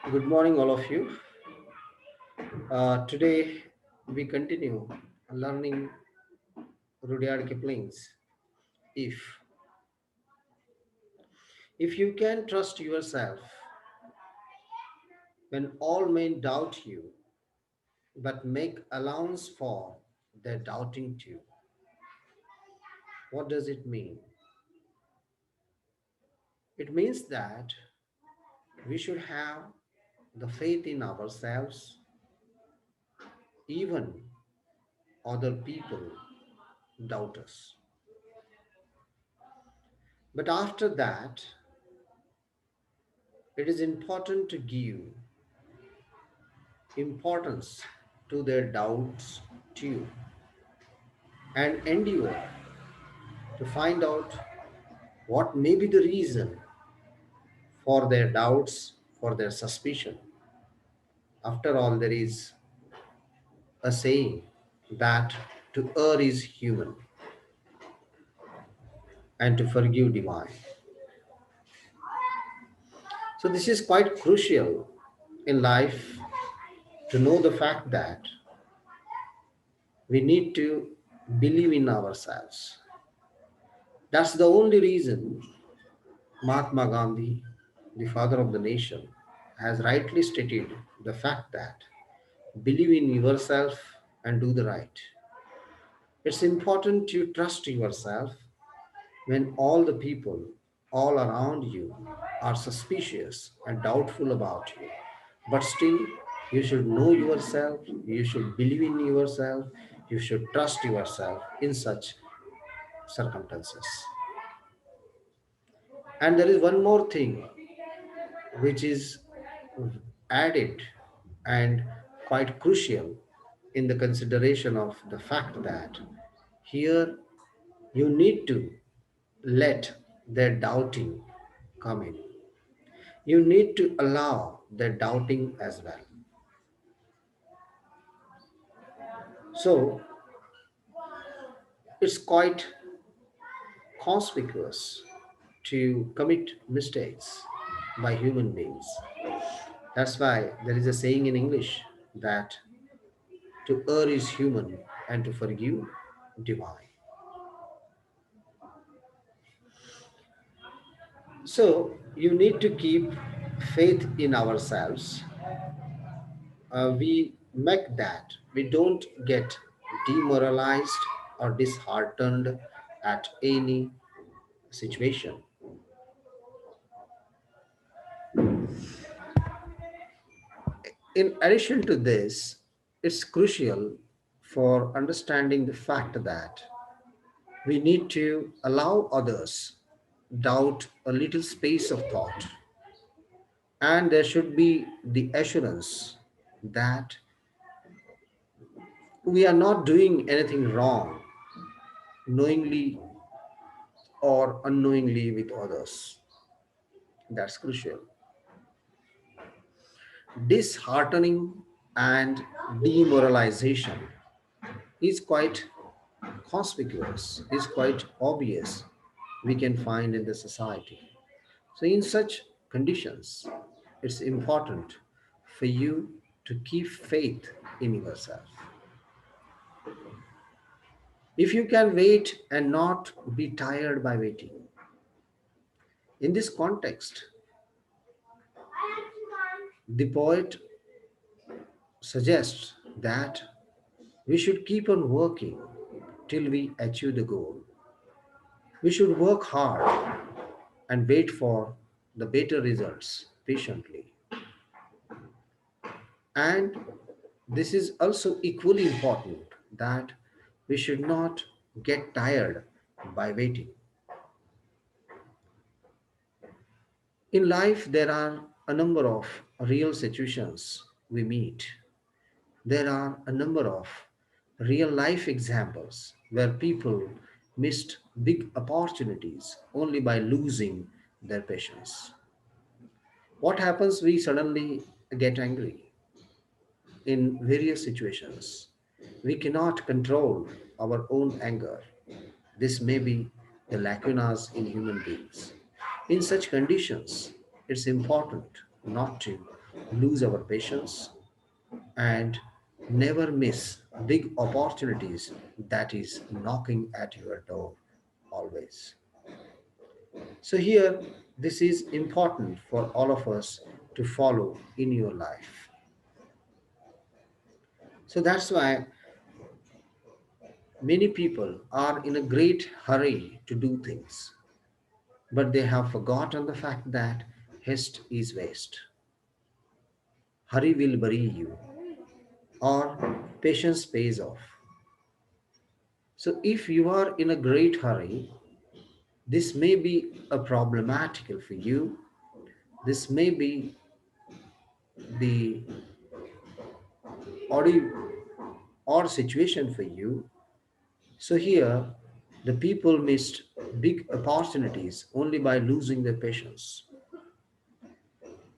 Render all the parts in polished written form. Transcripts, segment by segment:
Good morning, all of you. Today we continue learning Rudyard Kipling's If. If you can trust yourself when all men doubt you, but make allowance for their doubting too. What does it mean? It means that we should have the faith in ourselves, even other people doubt us. But after that, it is important to give importance to their doubts too and endure to find out what may be the reason for their doubts, for their suspicion. After all, there is a saying that to err is human and to forgive divine. So, this is quite crucial in life to know the fact that we need to believe in ourselves. That's the only reason Mahatma Gandhi, the father of the nation, has rightly stated the fact that believe in yourself and do the right. It's important to trust yourself when all the people all around you are suspicious and doubtful about you. But still, you should know yourself, you should believe in yourself, you should trust yourself in such circumstances. And there is one more thing which is added and quite crucial in the consideration of the fact that here you need to let their doubting come in. You need to allow their doubting as well. So it's quite conspicuous to commit mistakes by human beings. That's why there is a saying in English that to err is human and to forgive divine. So you need to keep faith in ourselves. We make that we don't get demoralized or disheartened at any situation. In addition to this, it's crucial for understanding the fact that we need to allow others doubt a little space of thought, and there should be the assurance that we are not doing anything wrong knowingly or unknowingly with others. That's crucial. Disheartening and demoralization is quite conspicuous, is quite obvious, we can find in the society. So, in such conditions, it's important for you to keep faith in yourself. If you can wait and not be tired by waiting, in this context, the poet suggests that we should keep on working till we achieve the goal. We should work hard and wait for the better results patiently. And this is also equally important that we should not get tired by waiting. In life, there are a number of real situations we meet. There are a number of real life examples where people missed big opportunities only by losing their patience. What happens? We suddenly get angry in various situations. We cannot control our own anger. This may be the lacunas in human beings. In such conditions, it's important not to lose our patience, and never miss big opportunities that is knocking at your door always. So here, this is important for all of us to follow in your life. So that's why many people are in a great hurry to do things, but they have forgotten the fact that haste is waste. Hurry will bury you, or patience pays off. So if you are in a great hurry, this may be a problematical for you. This may be the odd odd situation for you. So here, the people missed big opportunities only by losing their patience.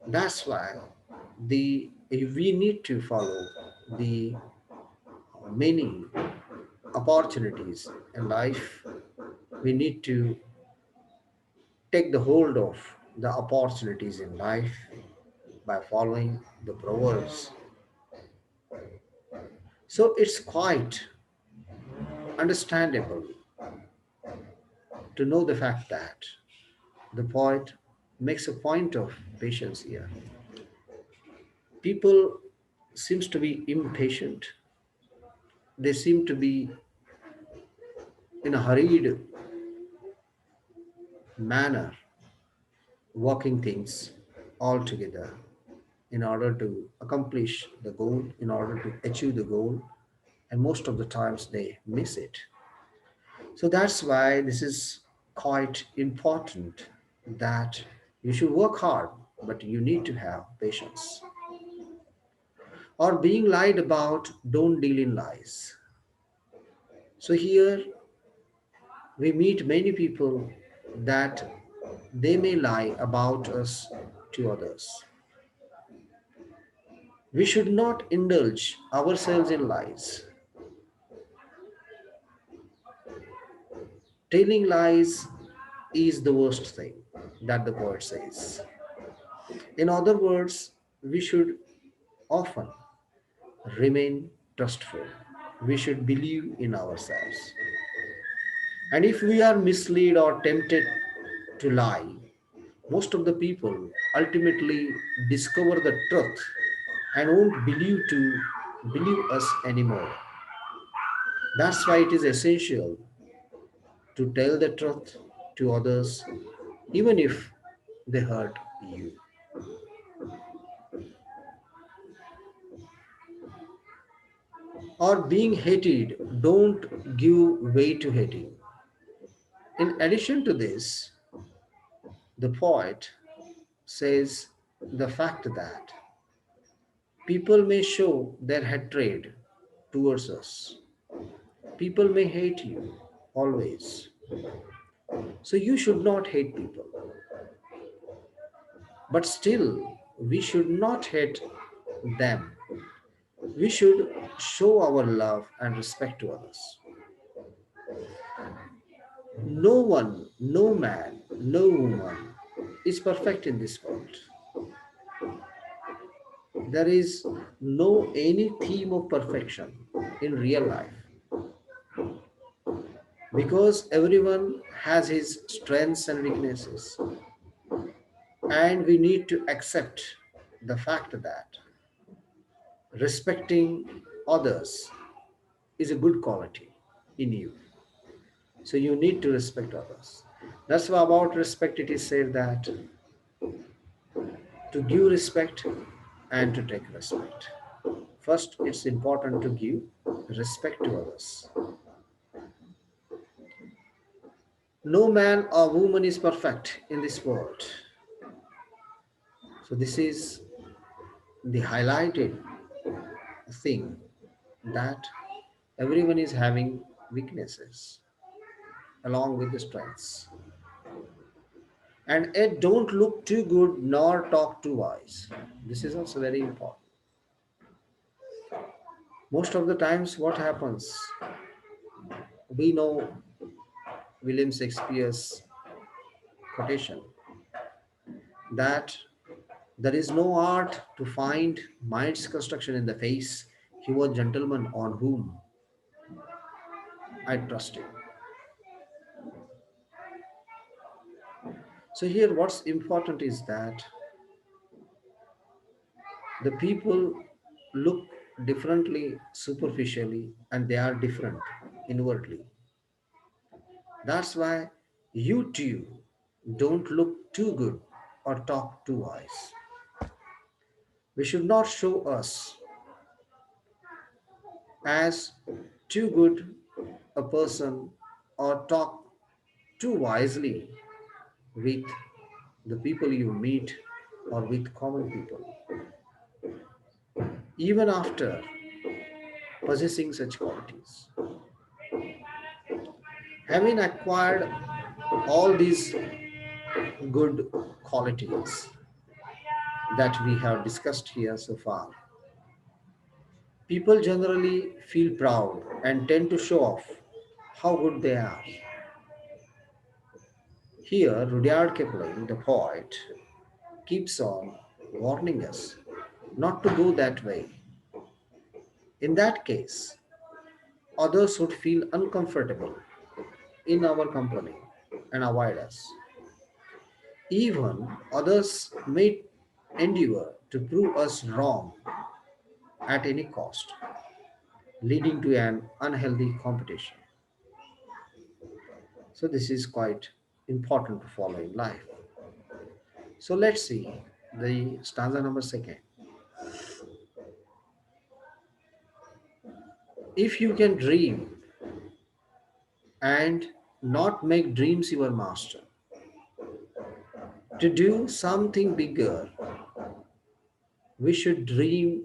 That's why we need to follow the many opportunities in life. We need to take the hold of the opportunities in life by following the proverbs. So it's quite understandable to know the fact that the poet makes a point of patience here. People seems to be impatient. They seem to be in a hurried manner working things all together in order to accomplish the goal, in order to achieve the goal, and most of the times they miss it. So that's why this is quite important that you should work hard, but you need to have patience. Or being lied about, don't deal in lies. So here we meet many people that they may lie about us to others. We should not indulge ourselves in lies. Telling lies is the worst thing that the poet says. In other words, we should often remain trustful. We should believe in ourselves. And if we are misled or tempted to lie, most of the people ultimately discover the truth and won't believe us anymore. That's why it is essential to tell the truth to others, even if they hurt you. Or being hated, don't give way to hating. In addition to this, the poet says the fact that people may show their hatred towards us. People may hate you always. So you should not hate people. But still, we should not hate them. We should show our love and respect to others. No one, no man, no woman is perfect in this world. There is no any theme of perfection in real life because everyone has his strengths and weaknesses, and we need to accept the fact that respecting others is a good quality in you. So you need to respect others. That's why about respect it is said that to give respect and to take respect. First, it's important to give respect to others. No man or woman is perfect in this world. So this is the highlighted thing that everyone is having weaknesses along with the strengths. And it don't look too good nor talk too wise. This is also very important. Most of the times what happens, we know William Shakespeare's quotation that There is no art to find mind's construction in the face. He was gentleman on whom I trusted. So here what's important is that the people look differently superficially and they are different inwardly. That's why you too don't look too good or talk too wise. We should not show us as too good a person or talk too wisely with the people you meet or with common people. Even after possessing such qualities, having acquired all these good qualities that we have discussed here so far, people generally feel proud and tend to show off how good they are. Here, Rudyard Kipling, the poet, keeps on warning us not to go that way. In that case, others would feel uncomfortable in our company and avoid us. Even others may endeavor to prove us wrong at any cost, leading to an unhealthy competition. So, this is quite important to follow in life. So, let's see the stanza number second. If you can dream and not make dreams your master, to do something bigger, we should dream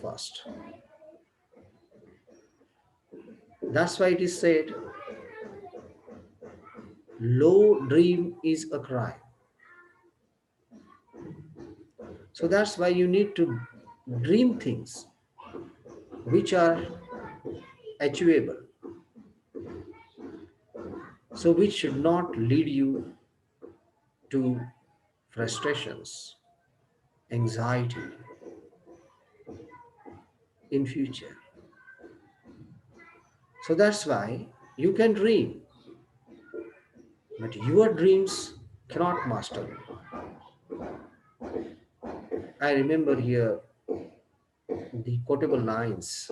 first. That's why it is said, low dream is a crime. So that's why you need to dream things which are achievable. So which should not lead you to frustrations, anxiety in future. So that's why you can dream, but your dreams cannot master you. I remember here the quotable lines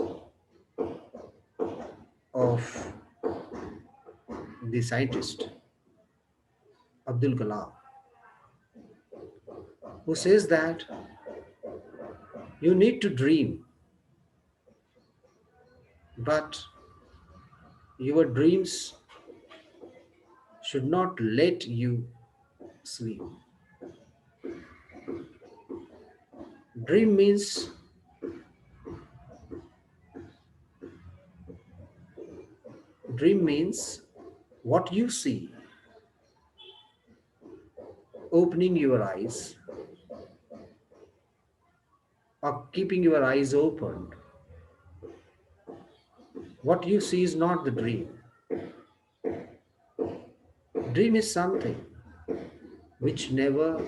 of the scientist Abdul Kalam, who says that you need to dream, but your dreams should not let you sleep. Dream means dream means what you see, opening your eyes or keeping your eyes open. What you see is not the dream. Dream is something which never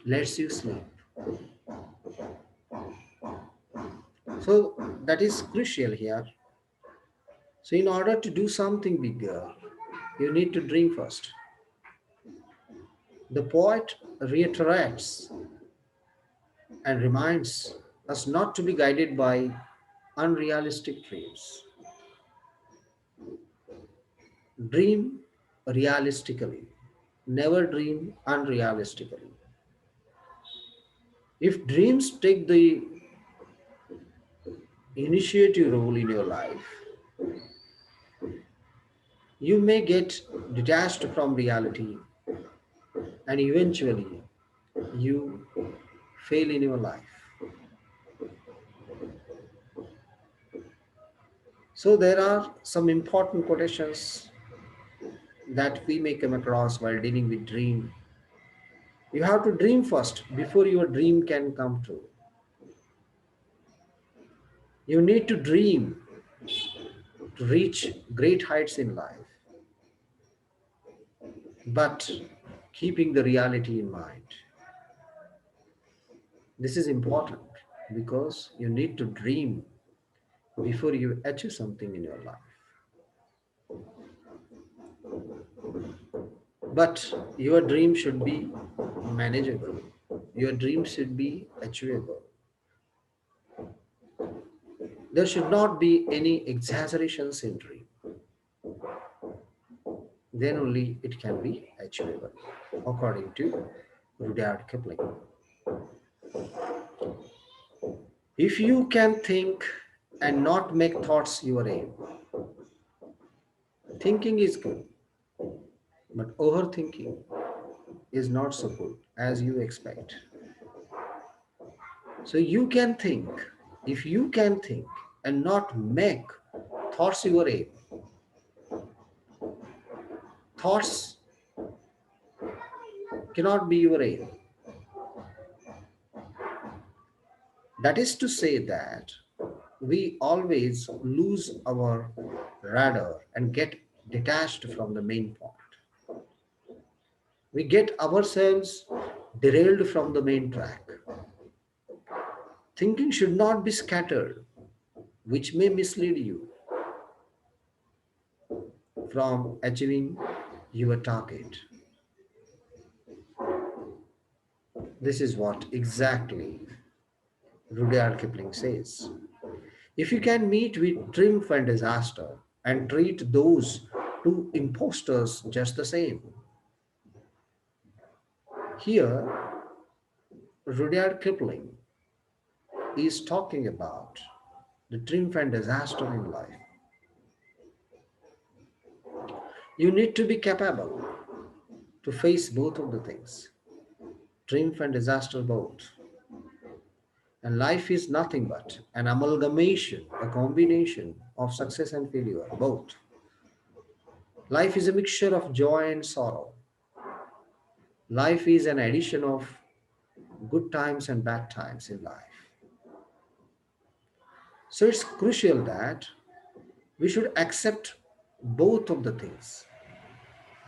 lets you sleep. So that is crucial here. So in order to do something bigger, you need to dream first. The poet reiterates and reminds us not to be guided by unrealistic dreams. Dream realistically. Never dream unrealistically. If dreams take the initiative role in your life, you may get detached from reality and eventually you fail in your life. So there are some important quotations that we may come across while dealing with dream. You have to dream first before your dream can come true. You need to dream to reach great heights in life, but keeping the reality in mind. This is important because you need to dream before you achieve something in your life. But your dream should be manageable. Your dream should be achievable. There should not be any exaggerations in dream. Then only it can be achievable, according to Rudyard Kipling. If you can think and not make thoughts your aim, thinking is good, but overthinking is not so good as you expect. So you can think, if you can think and not make thoughts your aim, thoughts cannot be your aim. That is to say that we always lose our radar and get detached from the main point. We get ourselves derailed from the main track. Thinking should not be scattered, which may mislead you from achieving your target. This is what exactly Rudyard Kipling says. If you can meet with triumph and disaster and treat those two impostors just the same. Here, Rudyard Kipling is talking about the triumph and disaster in life. You need to be capable to face both of the things, triumph and disaster both. And life is nothing but an amalgamation, a combination of success and failure, both. Life is a mixture of joy and sorrow. Life is an addition of good times and bad times in life. So it's crucial that we should accept both of the things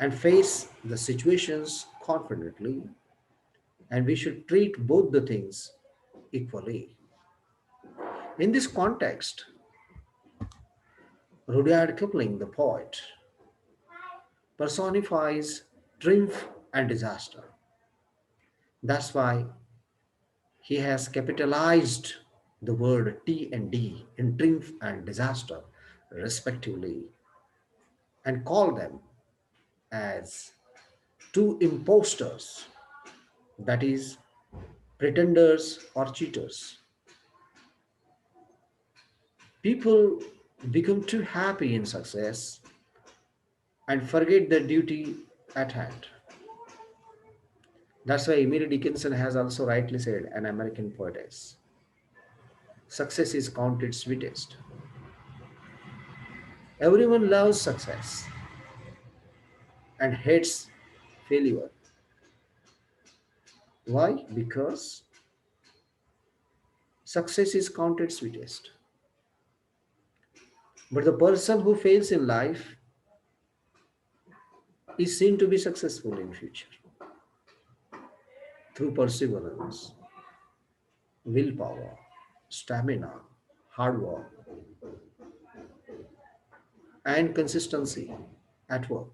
and face the situations confidently, and we should treat both the things equally. In this context, Rudyard Kipling, the poet, personifies triumph and disaster. That's why he has capitalized the word T and D in triumph and disaster, respectively, and call them as two impostors, that is, pretenders or cheaters. People become too happy in success and forget the duty at hand. That's why Emily Dickinson has also rightly said, an American poetess, success is counted sweetest. Everyone loves success and hates failure. Why? Because success is counted sweetest. But the person who fails in life is seen to be successful in future through perseverance, willpower, stamina, hard work, and consistency at work,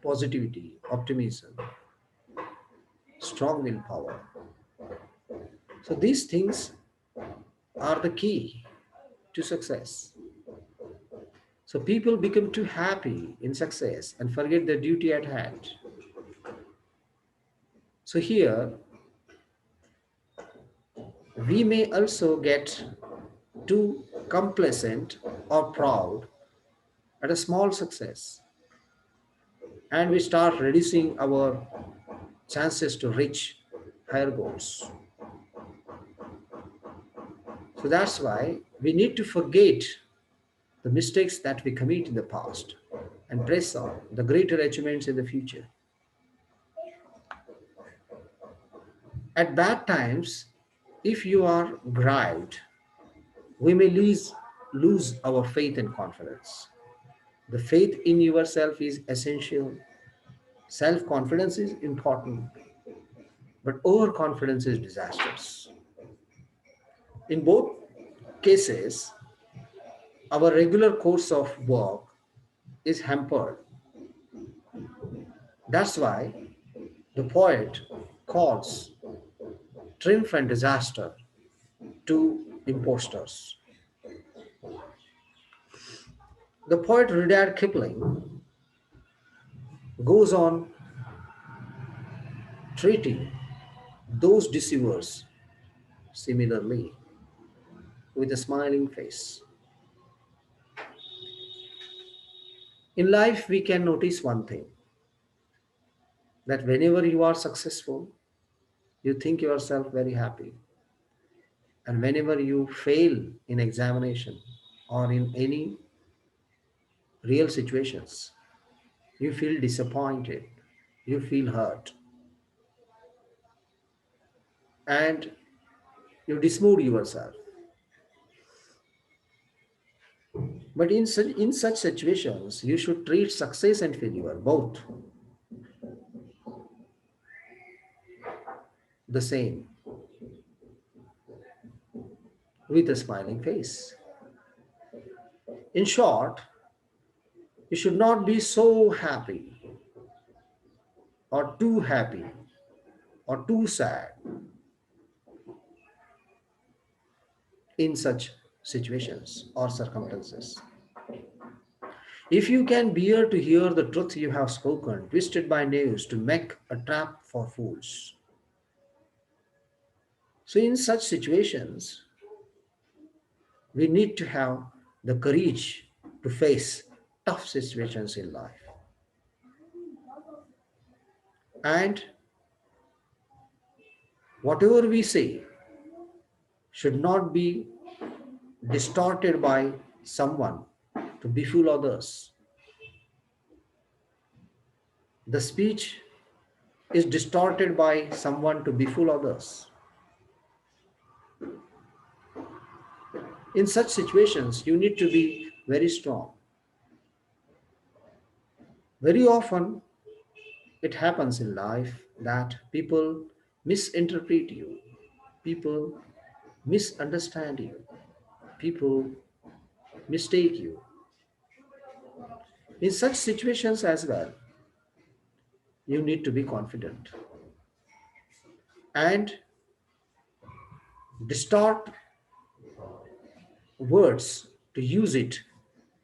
positivity, optimism, strong willpower. So these things are the key to success. So people become too happy in success and forget their duty at hand. So here we may also get too complacent or proud at a small success, and we start reducing our chances to reach higher goals. So that's why we need to forget the mistakes that we commit in the past and press on the greater achievements in the future. At bad times, if you are grieved, we may lose our faith and confidence. The faith in yourself is essential. Self confidence is important. but overconfidence is disastrous. In both cases, our regular course of work is hampered. That's why the poet calls triumph and disaster two impostors. The poet Rudyard Kipling goes on treating those deceivers similarly with a smiling face. In life, we can notice one thing, that whenever you are successful, you think yourself very happy. And whenever you fail in examination or in any real situations, you feel disappointed, you feel hurt, and you dismood yourself. But in such situations, you should treat success and failure both the same, with a smiling face. In short, you should not be so happy or too happy or too sad in such situations or circumstances. If you can bear to hear the truth you have spoken, twisted by knaves to make a trap for fools. So, in such situations, we need to have the courage to face tough situations in life. And whatever we say should not be distorted by someone to befool others. The speech is distorted by someone to befool others. In such situations, you need to be very strong. Very often, it happens in life that people misinterpret you, people misunderstand you, people mistake you. In such situations as well, you need to be confident and distort words to use it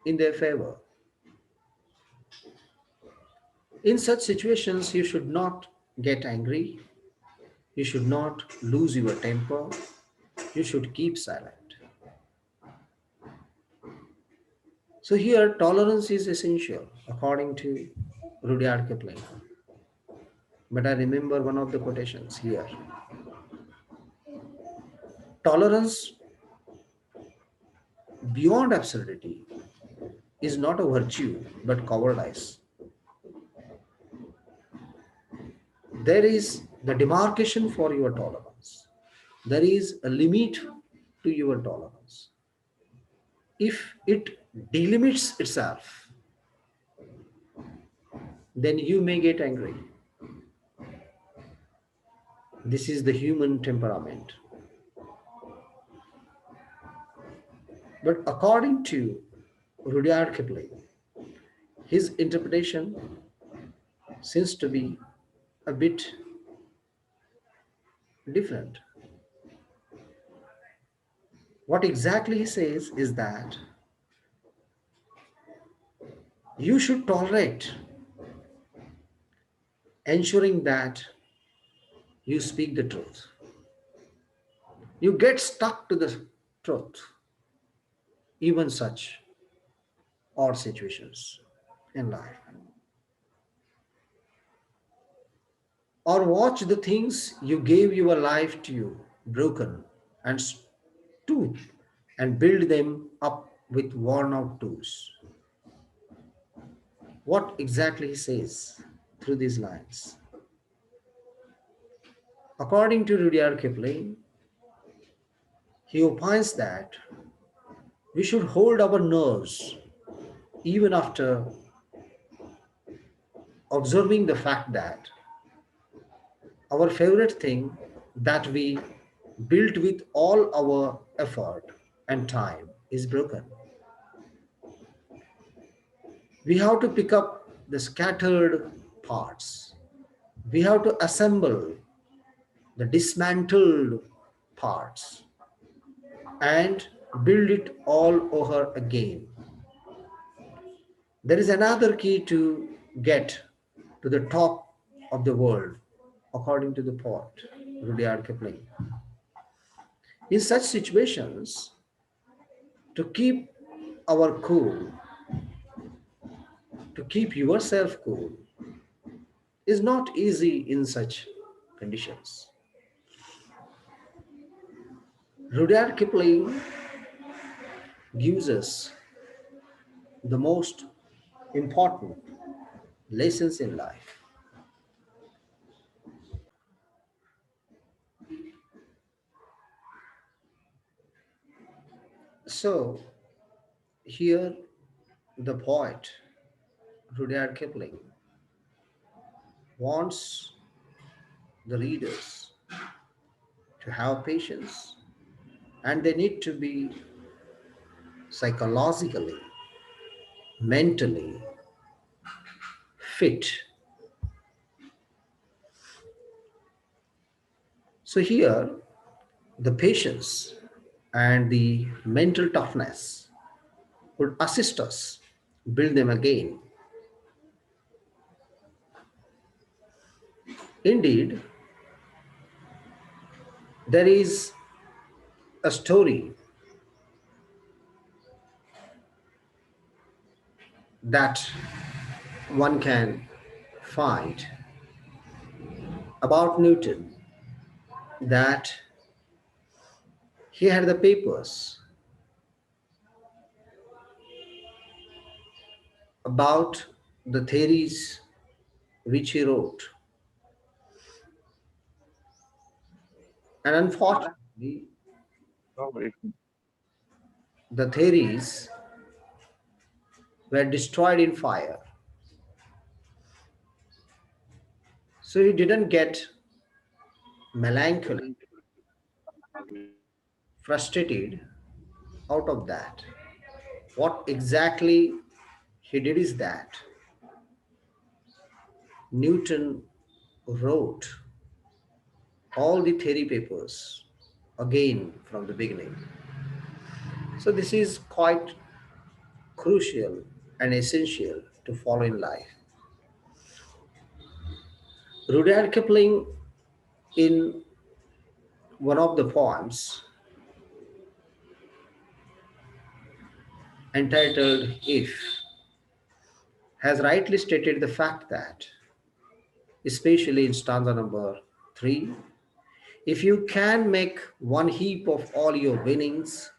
in their favor. In such situations, you should not get angry, you should not lose your temper, you should keep silent. So, here tolerance is essential according to Rudyard Kipling. But I remember one of the quotations here: tolerance beyond absurdity is not a virtue but cowardice. There is the demarcation for your tolerance, there is a limit to your tolerance. If it delimits itself, then you may get angry. This is the human temperament. But according to Rudyard Kipling, his interpretation seems to be a bit different. What exactly he says is that you should tolerate, ensuring that you speak the truth. You get stuck to the truth, even such odd situations in life. Or watch the things you gave your life to you broken and stoop and build them up with worn out tools. What exactly he says through these lines? According to Rudyard Kipling, he opines that we should hold our nerves even after observing the fact that our favorite thing that we built with all our effort and time is broken. We have to pick up the scattered parts. We have to assemble the dismantled parts and build it all over again. There is another key to get to the top of the world, according to the poet Rudyard Kipling. In such situations, to keep our cool, to keep yourself cool, is not easy in such conditions. Rudyard Kipling gives us the most important lessons in life. So, here the poet Rudyard Kipling wants the readers to have patience, and they need to be psychologically, mentally fit. So, here the patience and the mental toughness would assist us build them again. Indeed, there is a story that one can find about Newton, that he had the papers about the theories which he wrote, and unfortunately the theories were destroyed in fire. So he didn't get melancholy, frustrated out of that. What exactly he did is that Newton wrote all the theory papers again from the beginning. So this is quite crucial and essential to follow in life. Rudyard Kipling, in one of the poems entitled If, has rightly stated the fact that, especially in stanza number 3, if you can make one heap of all your winnings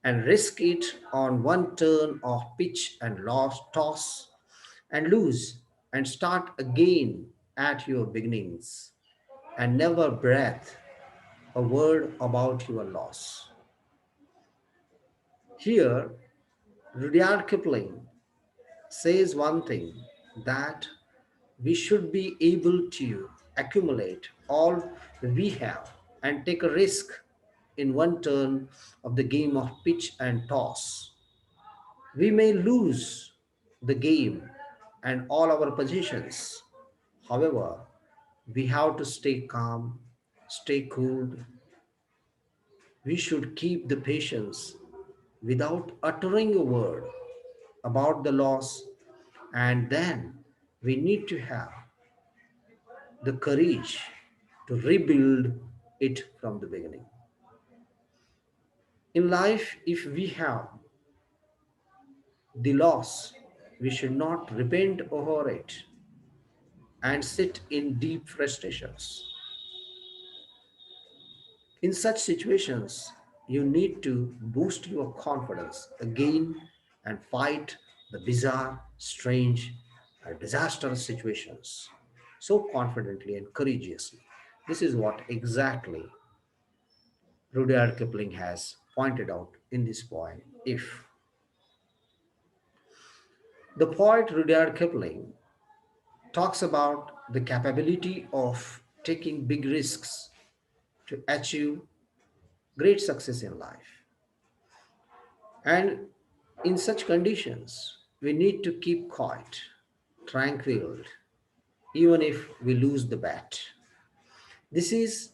and risk it on one turn of pitch and toss and lose and start again at your beginnings and never breath a word about your loss. Here, Rudyard Kipling says one thing, that we should be able to accumulate all we have and take a risk in one turn of the game of pitch and toss. We may lose the game and all our positions. However, we have to stay calm, stay cool. We should keep the patience without uttering a word about the loss, and then we need to have the courage to rebuild it from the beginning. In life, if we have the loss, we should not repent over it and sit in deep frustrations. In such situations, you need to boost your confidence again and fight the bizarre, strange, and disastrous situations so confidently and courageously. This is what exactly Rudyard Kipling has pointed out in this poem. If the poet Rudyard Kipling talks about the capability of taking big risks to achieve great success in life. And in such conditions, we need to keep quiet, tranquil, even if we lose the bet. This is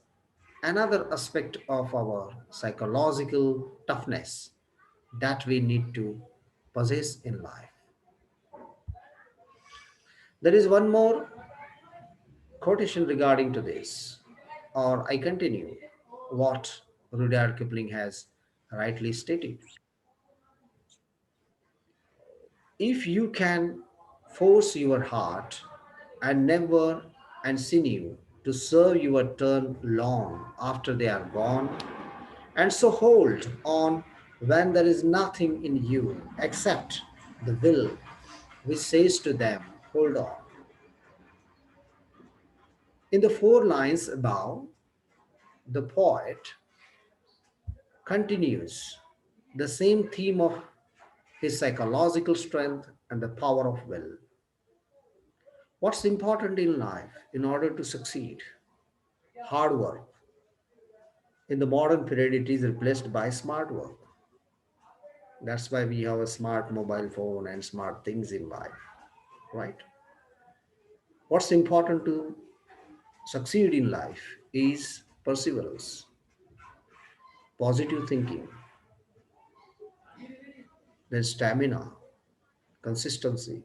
another aspect of our psychological toughness that we need to possess in life. There is one more quotation regarding to this, or I continue what Rudyard Kipling has rightly stated. If you can force your heart and never and sinew to serve your turn long after they are gone, and so hold on when there is nothing in you except the will which says to them, hold on. In the four lines above, the poet continues the same theme of his psychological strength and the power of will. What's important in life in order to succeed? Hard work. In the modern period, it is replaced by smart work. That's why we have a smart mobile phone and smart things in life, right? What's important to succeed in life is perseverance, positive thinking, then stamina, consistency,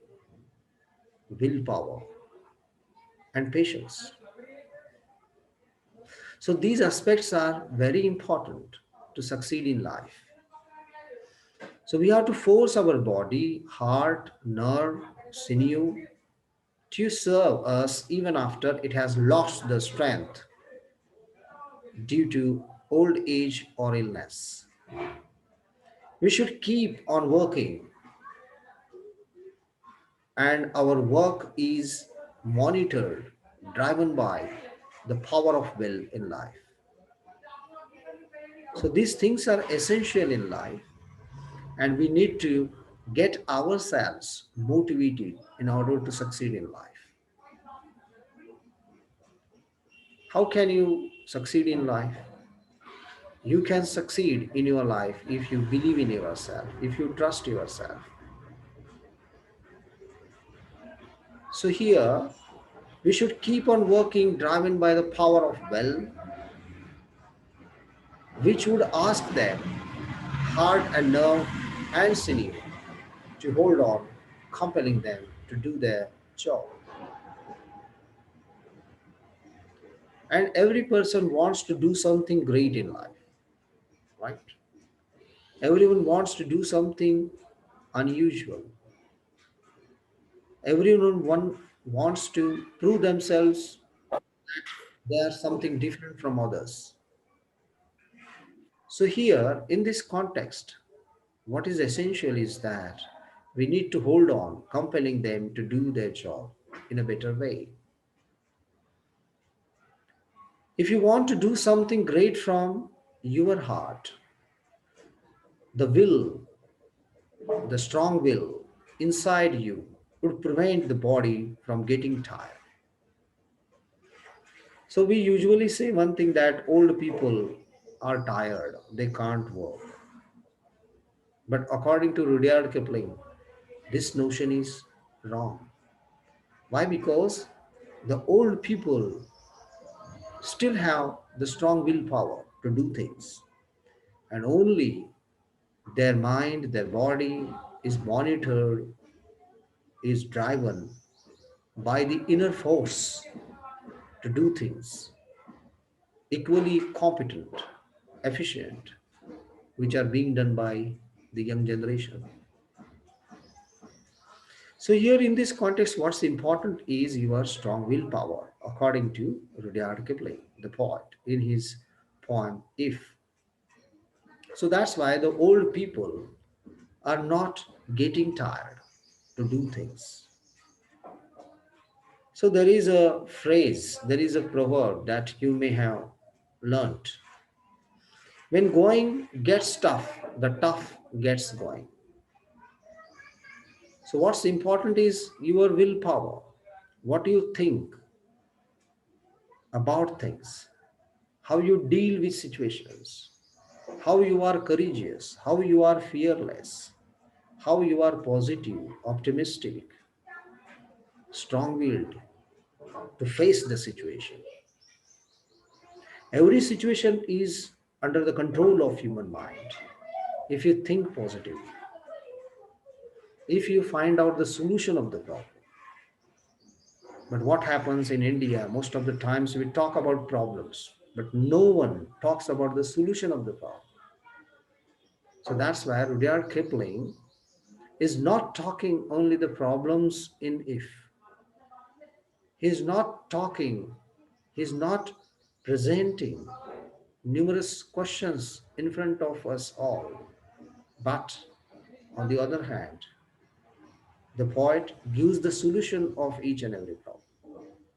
willpower, and patience. So these aspects are very important to succeed in life. So we have to force our body, heart, nerve, sinew to serve us even after it has lost the strength due to old age or illness. We should keep on working, and our work is monitored, driven by the power of will in life. So these things are essential in life, and we need to get ourselves motivated in order to succeed in life. How can you succeed in life? You can succeed in your life if you believe in yourself, if you trust yourself. So here we should keep on working driven by the power of will, which would ask them, heart and nerve and sinew, to hold on, compelling them to do their job. And every person wants to do something great in life, right? Everyone wants to do something unusual. Everyone wants to prove themselves they are something different from others. So here, in this context, what is essential is that we need to hold on, compelling them to do their job in a better way. If you want to do something great from your heart, the will, the strong will inside you would prevent the body from getting tired. So we usually say one thing, that old people are tired, they can't work. But according to Rudyard Kipling, this notion is wrong. Why? Because the old people still have the strong willpower to do things, and only their mind, their body is monitored, is driven by the inner force to do things equally competent, efficient, which are being done by the young generation. So here in this context, what's important is your strong willpower, according to Rudyard Kipling, the poet, in his poem If. So that's why the old people are not getting tired to do things. So there is a phrase, there is a proverb that you may have learnt. When going gets tough, the tough gets going. So what's important is your willpower. What do you think? about things, how you deal with situations, how you are courageous, how you are fearless, how you are positive, optimistic, strong willed to face the situation. Every situation is under the control of human mind. If you think positively, if you find out the solution of the problem. But what happens in India, most of the times we talk about problems, but no one talks about the solution of the problem. So that's why Rudyard Kipling is not talking only the problems in if. He's not talking, he's not presenting numerous questions in front of us all. But on the other hand, the poet gives the solution of each and every problem.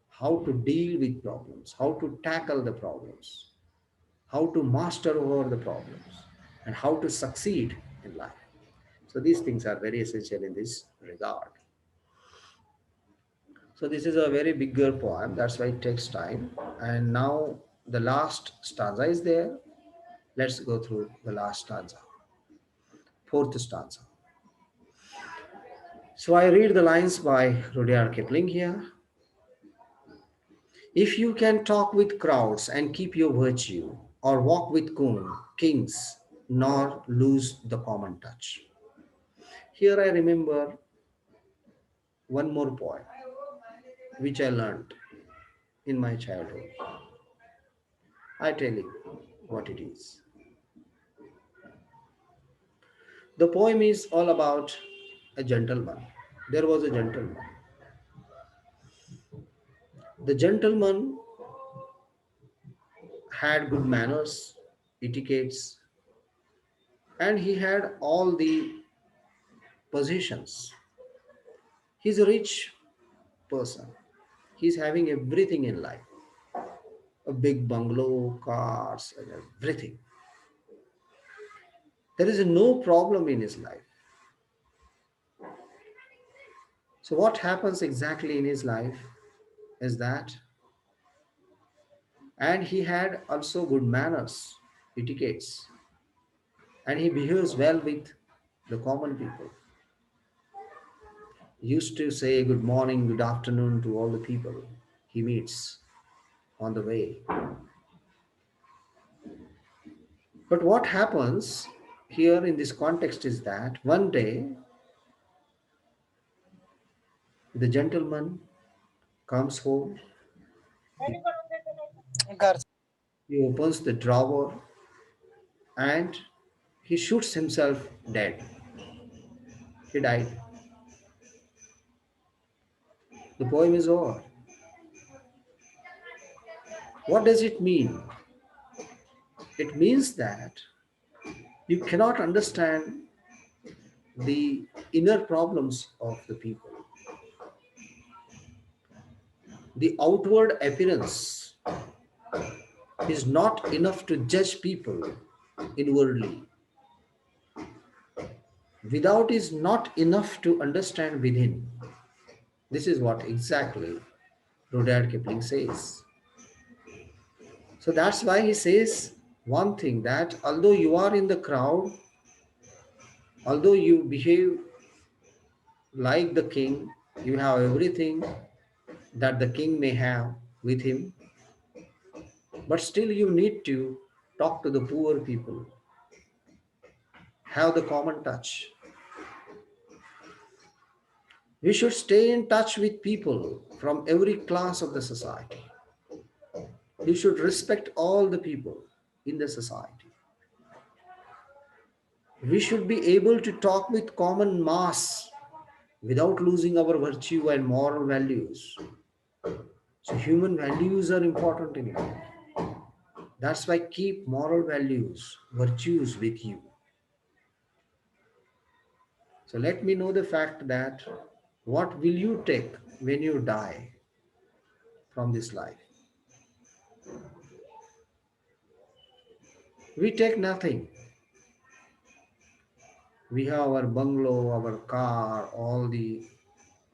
How to deal with problems, how to tackle the problems, how to master over the problems, and how to succeed in life. So these things are very essential in this regard. So this is a very bigger poem, that's why it takes time. And now the last stanza is there. Let's go through the last stanza, fourth stanza. So I read the lines by Rudyard Kipling here. If you can talk with crowds and keep your virtue, or walk with kings, nor lose the common touch. Here I remember one more poem which I learned in my childhood. I tell you what it is. The poem is all about a gentleman. There was a gentleman. The gentleman had good manners, etiquettes, and he had all the possessions. He's a rich person. He's having everything in life, a big bungalow, cars, and everything. There is no problem in his life. So, what happens exactly in his life is that, and he had also good manners, etiquettes, and he behaves well with the common people. He used to say good morning, good afternoon to all the people he meets on the way. But what happens here in this context is that one day the gentleman comes home, he opens the drawer and he shoots himself dead. He died. The poem is over. What does it mean? It means that you cannot understand the inner problems of the people. The outward appearance is not enough to judge people inwardly. Without is not enough to understand within. This is what exactly Rudyard Kipling says. So that's why he says one thing, that although you are in the crowd, although you behave like the king, you have everything that the king may have with him, but still you need to talk to the poor people, have the common touch. We should stay in touch with people from every class of the society. We should respect all the people in the society. We should be able to talk with common mass without losing our virtue and moral values. So human values are important in life. That's why keep moral values, virtues with you. So let me know the fact that what will you take when you die from this life? We take nothing. We have our bungalow, our car, all the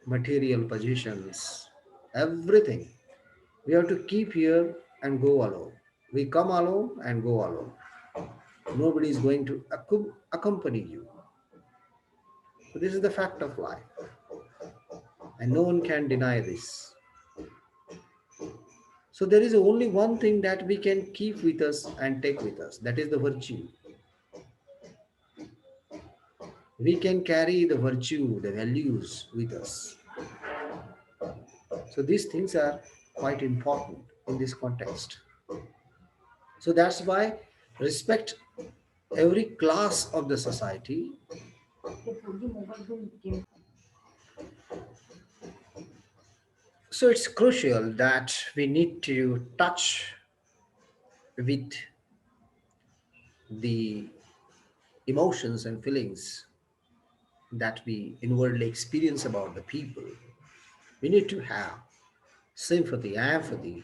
material possessions, everything. We have to keep here and go alone. We come alone and go alone. Nobody is going to accompany you. So this is the fact of life, and no one can deny this. So there is only one thing that we can keep with us and take with us. That is the virtue. We can carry the virtue, the values with us. So these things are quite important in this context. So that's why respect every class of the society. So it's crucial that we need to touch with the emotions and feelings that we inwardly experience about the people. We need to have sympathy, empathy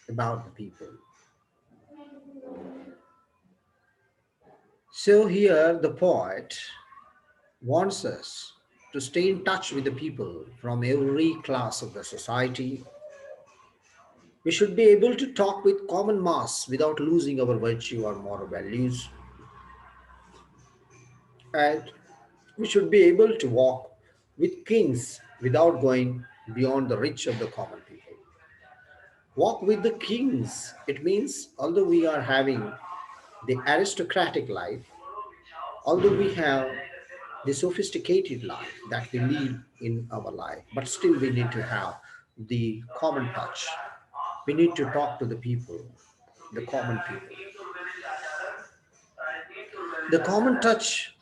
about the people. So here the poet wants us to stay in touch with the people from every class of the society. We should be able to talk with common mass without losing our virtue or moral values. And we should be able to walk with kings without going beyond the reach of the common people. Walk with the kings. It means although we are having the aristocratic life, although we have the sophisticated life that we lead in our life, but still we need to have the common touch. We need to talk to the people, the common people. The common touch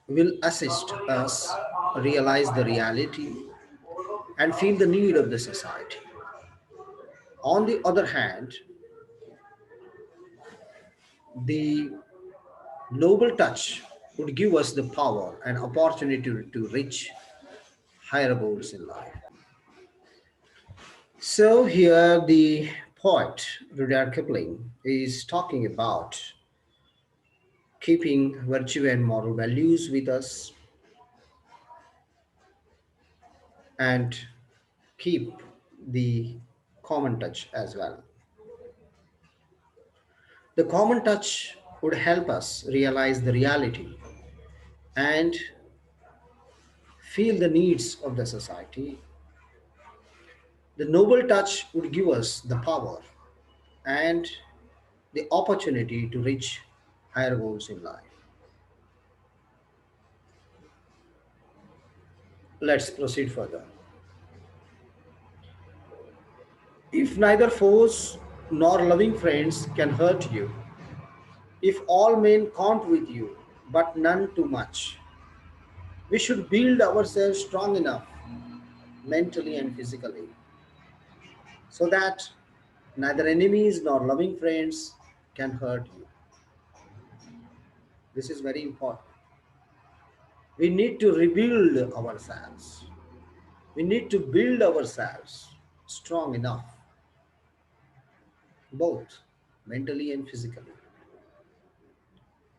will assist us realize the reality and feel the need of the society. On the other hand, the noble touch would give us the power and opportunity to reach higher goals in life. So here the poet Rudyard Kipling is talking about keeping virtue and moral values with us and keep the common touch as well. The common touch would help us realize the reality and feel the needs of the society. The noble touch would give us the power and the opportunity to reach higher goals in life. Let's proceed further. If neither foes nor loving friends can hurt you, if all men count with you, but none too much, we should build ourselves strong enough mentally and physically so that neither enemies nor loving friends can hurt you. This is very important. We need to rebuild ourselves. We need to build ourselves strong enough, both mentally and physically.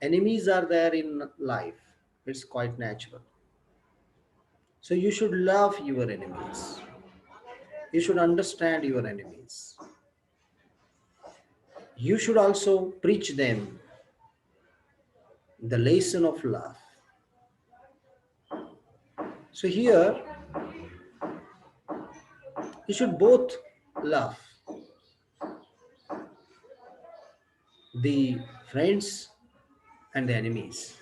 Enemies are there in life, it's quite natural. So you should love your enemies. You should understand your enemies. You should also preach them the lesson of love. So here you should both love the friends and the enemies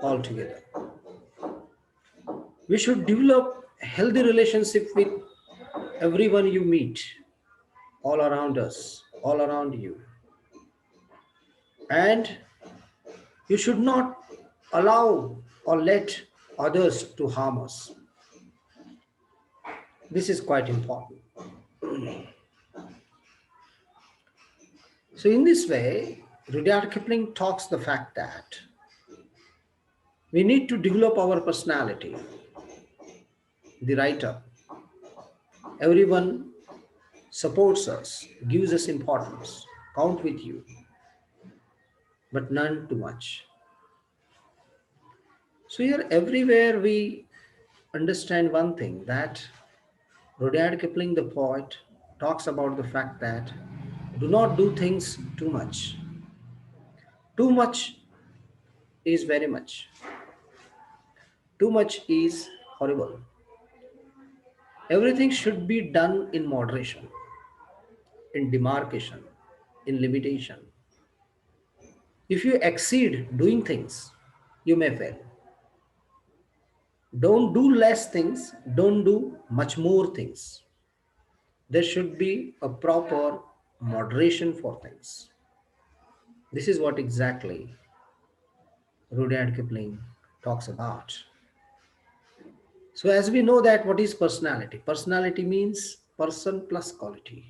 all together. We should develop a healthy relationship with everyone you meet, all around us, all around you. And you should not allow or let others to harm us. This is quite important. So in this way, Rudyard Kipling talks the fact that we need to develop our personality. The writer, everyone supports us, gives us importance, count with you, but none too much. So here everywhere we understand one thing, that Rudyard Kipling, the poet, talks about the fact that do not do things too much. Too much is very much. Too much is horrible. Everything should be done in moderation, in demarcation, in limitation. If you exceed doing things, you may fail. Don't do less things, don't do much more things. There should be a proper moderation for things. This is what exactly Rudyard Kipling talks about. So as we know that what is personality? Personality means person plus quality.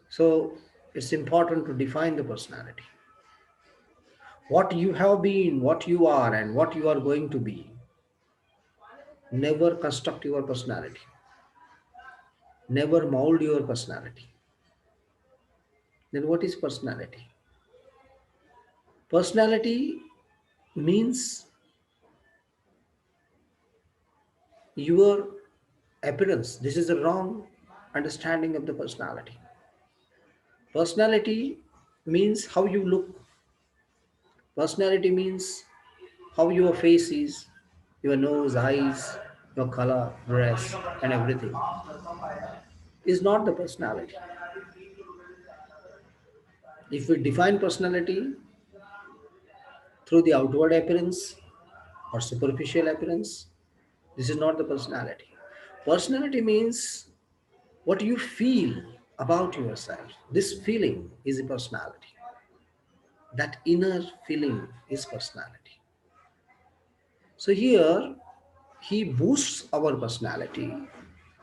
So it's important to define the personality. What you have been, what you are, and what you are going to be. Never construct your personality. Never mold your personality. Then what is personality? Personality means your appearance. This is the wrong understanding of the personality. Personality means how you look. Personality means how your face is, your nose, eyes, your color, dress, and everything is not the personality. If we define personality through the outward appearance or superficial appearance, this is not the personality. Personality means what you feel about yourself. This feeling is a personality. That inner feeling is personality. So here he boosts our personality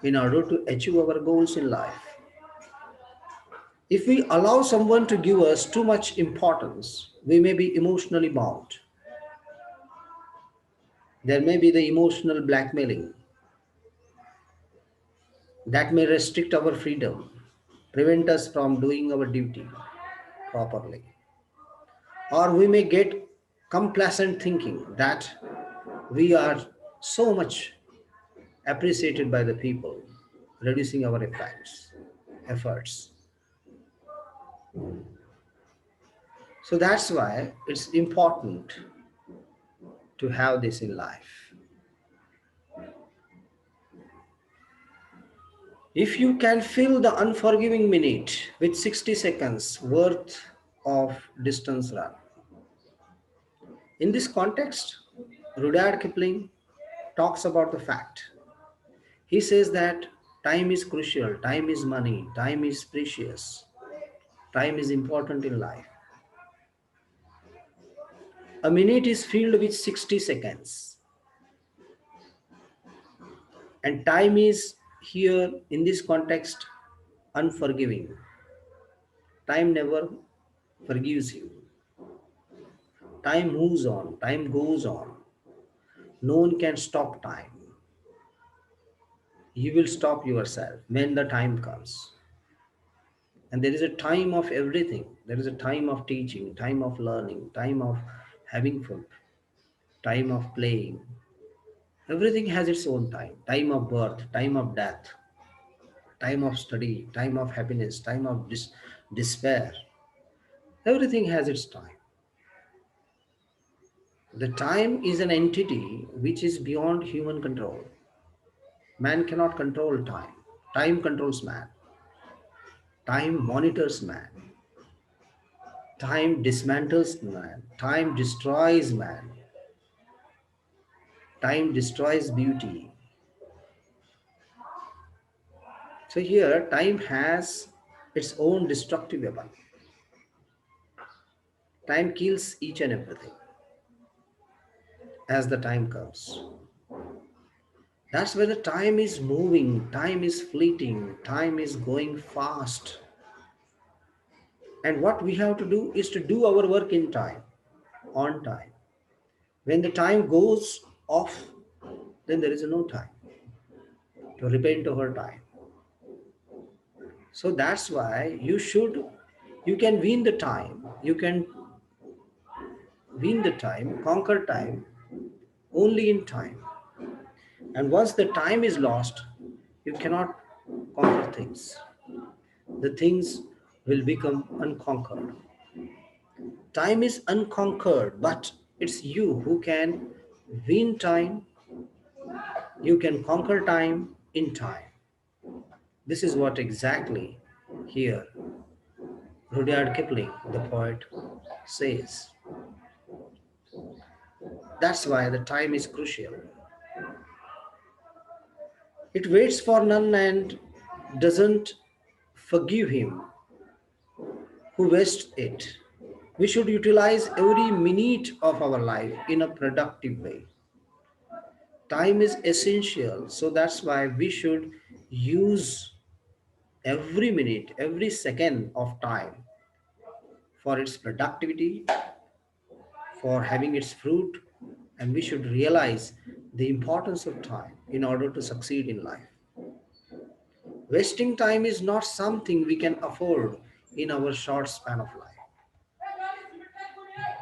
in order to achieve our goals in life. If we allow someone to give us too much importance, we may be emotionally bound. There may be the emotional blackmailing that may restrict our freedom, prevent us from doing our duty properly. Or we may get complacent thinking that we are so much appreciated by the people, reducing our efforts. So that's why it's important to have this in life. If you can fill the unforgiving minute with 60 seconds worth of distance run. In this context, Rudyard Kipling talks about the fact. He says that time is crucial, time is money, time is precious, time is important in life. A minute is filled with 60 seconds. And time is here in this context unforgiving. Time never forgives you. Time moves on, time goes on. No one can stop time. You will stop yourself when the time comes. And there is a time of everything. There is a time of teaching, time of learning, time of having fun, time of playing. Everything has its own time. Time of birth, time of death, time of study, time of happiness, time of despair. Everything has its time. The time is an entity which is beyond human control. Man cannot control time. Time controls man. Time monitors man. Time dismantles man. Time destroys man. Time destroys beauty. So here, time has its own destructive weapon. Time kills each and everything as the time comes. That's where the time is moving, time is fleeting, time is going fast. And what we have to do is to do our work in time, on time. When the time goes off, then there is no time to repent over time. So that's why you can win the time, you can win the time, conquer time only in time. And once the time is lost, you cannot conquer things. The things will become unconquered. Time is unconquered, but it's you who can win time. You can conquer time in time. This is what exactly here Rudyard Kipling, the poet, says. That's why the time is crucial. It waits for none and doesn't forgive him who wastes it. We should utilize every minute of our life in a productive way. Time is essential, so that's why we should use every minute, every second of time for its productivity, for having its fruit, and we should realize the importance of time in order to succeed in life. Wasting time is not something we can afford in our short span of life.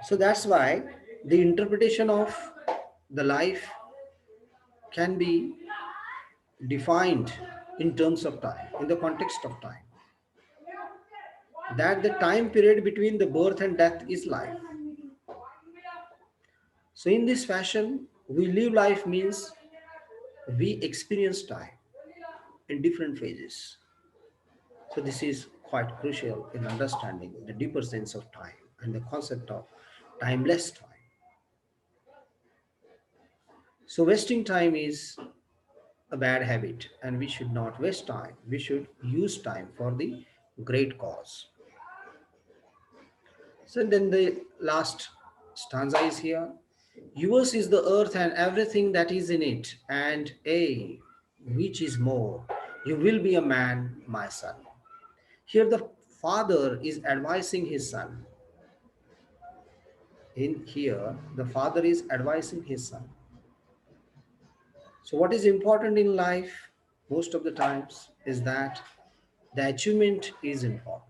So that's why the interpretation of the life can be defined in terms of time, in the context of time. That the time period between the birth and death is life. So in this fashion, we live life means we experience time in different phases. So this is quite crucial in understanding the deeper sense of time and the concept of timeless time. So wasting time is a bad habit and we should not waste time. We should use time for the great cause. So then the last stanza is here. Yours is the earth and everything that is in it, and a which is more, you will be a man, my son. Here the father is advising his son. In here, the father is advising his son. So what is important in life most of the times is that the achievement is important.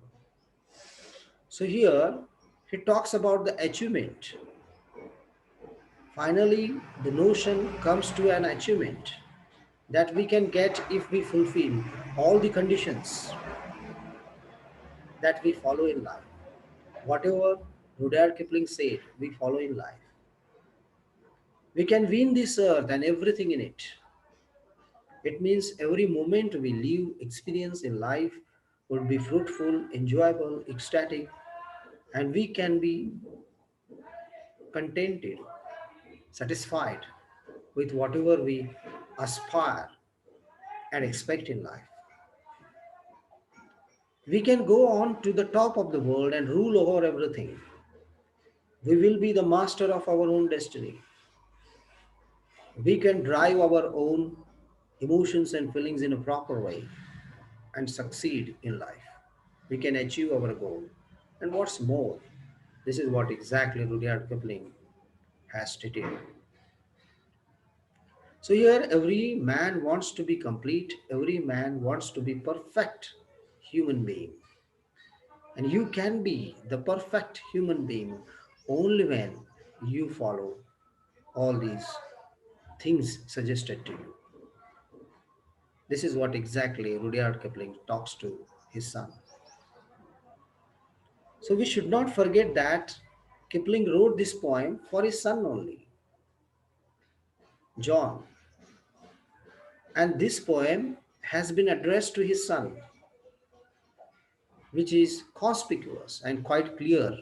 So here he talks about the achievement. Finally, the notion comes to an achievement that we can get if we fulfill all the conditions that we follow in life. Whatever Rudyard Kipling said, we follow in life. We can win this earth and everything in it. It means every moment we live, experience in life would be fruitful, enjoyable, ecstatic, and we can be contented, satisfied with whatever we aspire and expect in life. We can go on to the top of the world and rule over everything. We will be the master of our own destiny. We can drive our own emotions and feelings in a proper way and succeed in life. We can achieve our goal. And what's more, this is what exactly Rudyard Kipling has stated. So here every man wants to be complete, every man wants to be perfect human being. And you can be the perfect human being only when you follow all these things suggested to you. This is what exactly Rudyard Kipling talks to his son. So we should not forget that Kipling wrote this poem for his son only, John. And this poem has been addressed to his son, which is conspicuous and quite clear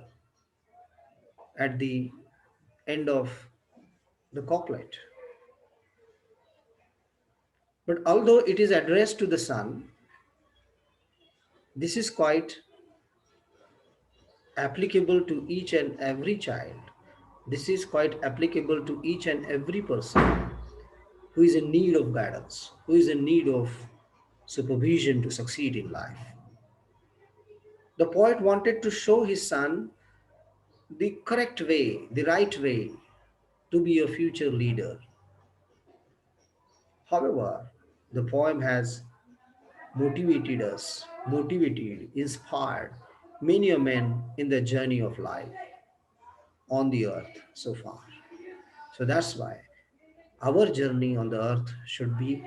at the end of the couplet. But although it is addressed to the son, this is quite applicable to each and every child. This is quite applicable to each and every person who is in need of guidance, who is in need of supervision to succeed in life. The poet wanted to show his son the correct way, the right way to be a future leader. However, the poem has motivated, inspired many a man in the journey of life on the earth so far. So that's why Our journey on the earth should be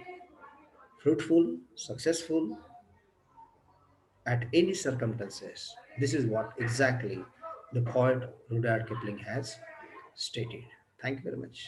fruitful, successful at any circumstances. This is what exactly the poet Rudyard Kipling has stated. Thank you very much.